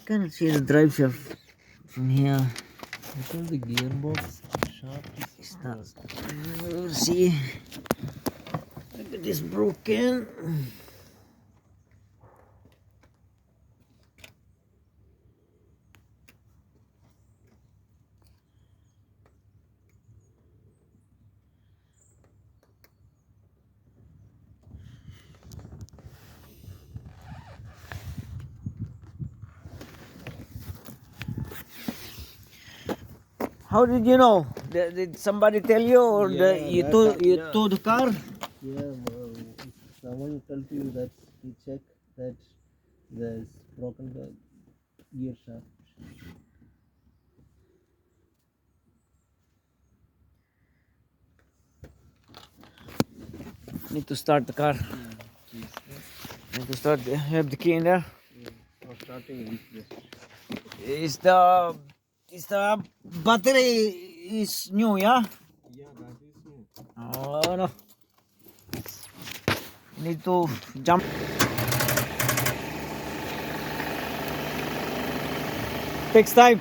cannot see the drive shaft from here. Because the gearbox shaft is Not. We'll see. Look at this broken. How did you know? Did somebody tell you, or you towed the car? Yeah, someone told you that he checked that there's broken the gear shaft. Need to start the car. Need to start. You have the key in there. For starting with Is the battery is new? Yeah. Yeah, that is new. Oh no. Need to jump. Takes time.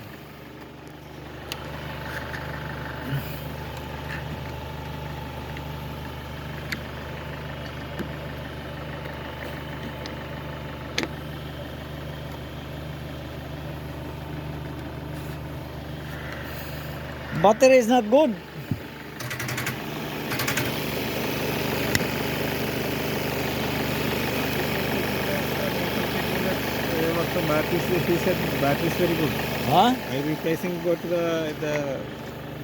Battery is not good. He said battery is very good. Huh? I replacing go to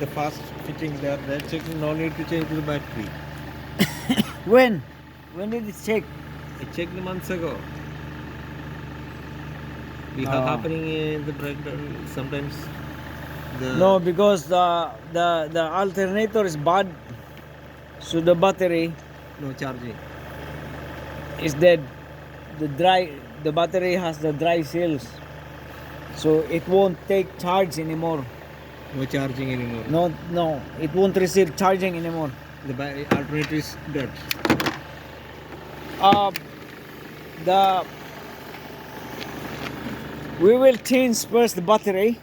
the fast fitting there. They're checking no need to change the battery. When? When did it check? I checked months ago. We Oh. have happening in the breakdown sometimes. No, because the alternator is bad, so the battery No charging. is dead. The battery has the dry cells, so it won't take charge anymore. No charging anymore. No, it won't receive charging anymore. The alternator is dead. We will change first the battery,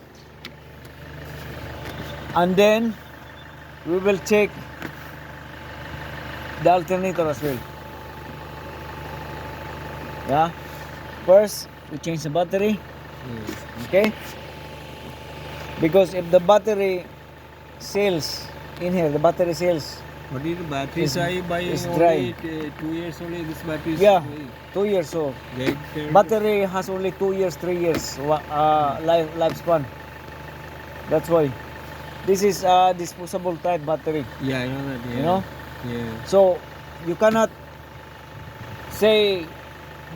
and then we will check the alternator as well. Yeah, first we change the battery. Okay, because if the battery cells in here, the battery cells, What is the battery I buying it's only dry. 2 years only? This battery is Yeah, 2 years old. They Battery has only 2 years, 3 years lifespan. That's why this is a disposable type battery. Yeah, I know that. Yeah. You know, Yeah. so you cannot say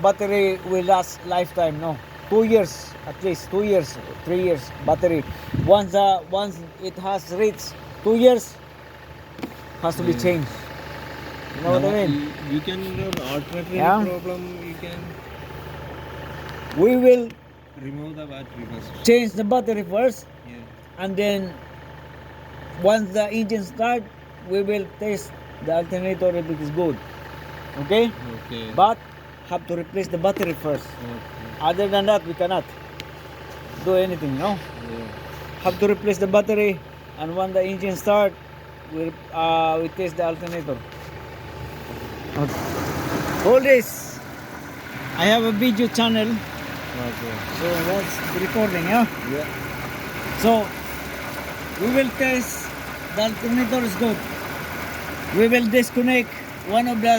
battery will last lifetime. No, 2 years at least, 2 years, 3 years battery. Once it has reached 2 years, has to be changed. You know what I mean? You can alternative Yeah. problem. You can We will remove the battery first. change the battery first, Yeah. and then once the engine start, we will test the alternator if it is good. Okay? Okay. But have to replace the battery first. Okay. Other than that, we cannot do anything. No, Yeah. have to replace the battery, and when the engine start, we test the alternator. Okay. Hold this. I have a video channel, Okay. so that's recording. Yeah. Yeah. So we will test the alternator is good. We will disconnect one of the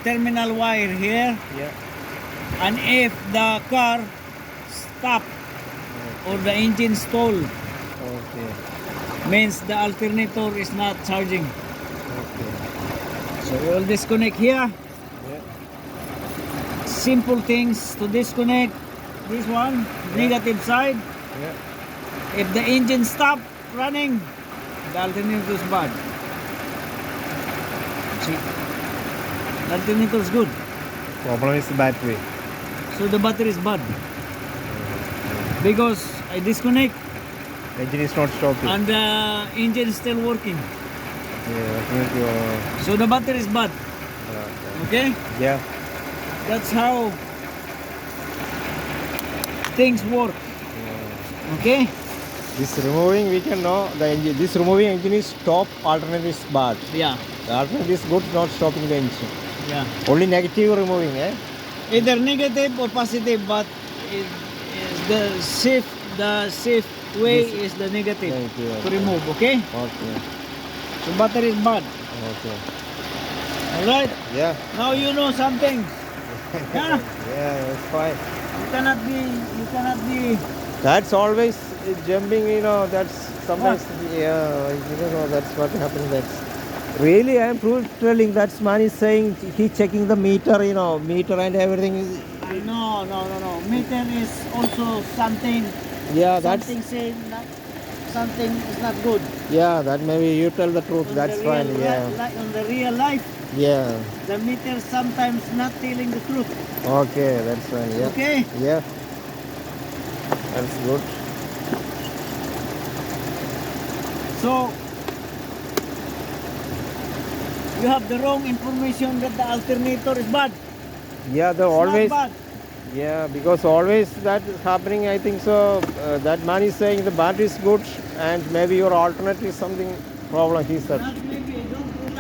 terminal wire here, Yeah. and if the car stop or the engine stall, Okay. means the alternator is not charging. Okay. So we will disconnect here. Yeah. Simple things to disconnect. This one, negative side. Yeah. If the engine stop running, the alternator is bad. See, the alternator is good, Problem is the battery. so the battery is bad. Because I disconnect Engine is not stopping. and the engine is still working, Yeah. so the battery is bad. Okay, Yeah. that's how things work. Okay? This removing, we can know the engine. This removing engine is top, alternator is bad. Yeah. The alternator is good, not stopping the engine. Yeah. Only negative removing, eh? Either negative or positive, but it, the safe way This- is the negative Negative, to okay. remove, okay? Okay. So battery is bad. Okay. Alright? Yeah. Now you know something. Yeah? Yeah, it's fine. You cannot be That's always jumping, that's sometimes, yeah, that's what happened. That's really, I am telling that man is saying he checking the meter, meter and everything is, no. Meter is also something yeah, that's, something saying that something is not good. yeah, that maybe you tell the truth, that's fine, yeah. On the real life, Yeah, the meter sometimes not telling the truth. okay, that's fine, yeah. Okay? Yeah, that's good. So you have the wrong information that the alternator is bad. Yeah, the It's always, not bad. yeah, because always that is happening, I think so. That man is saying the battery is good and maybe your alternate is something problem, he said. Not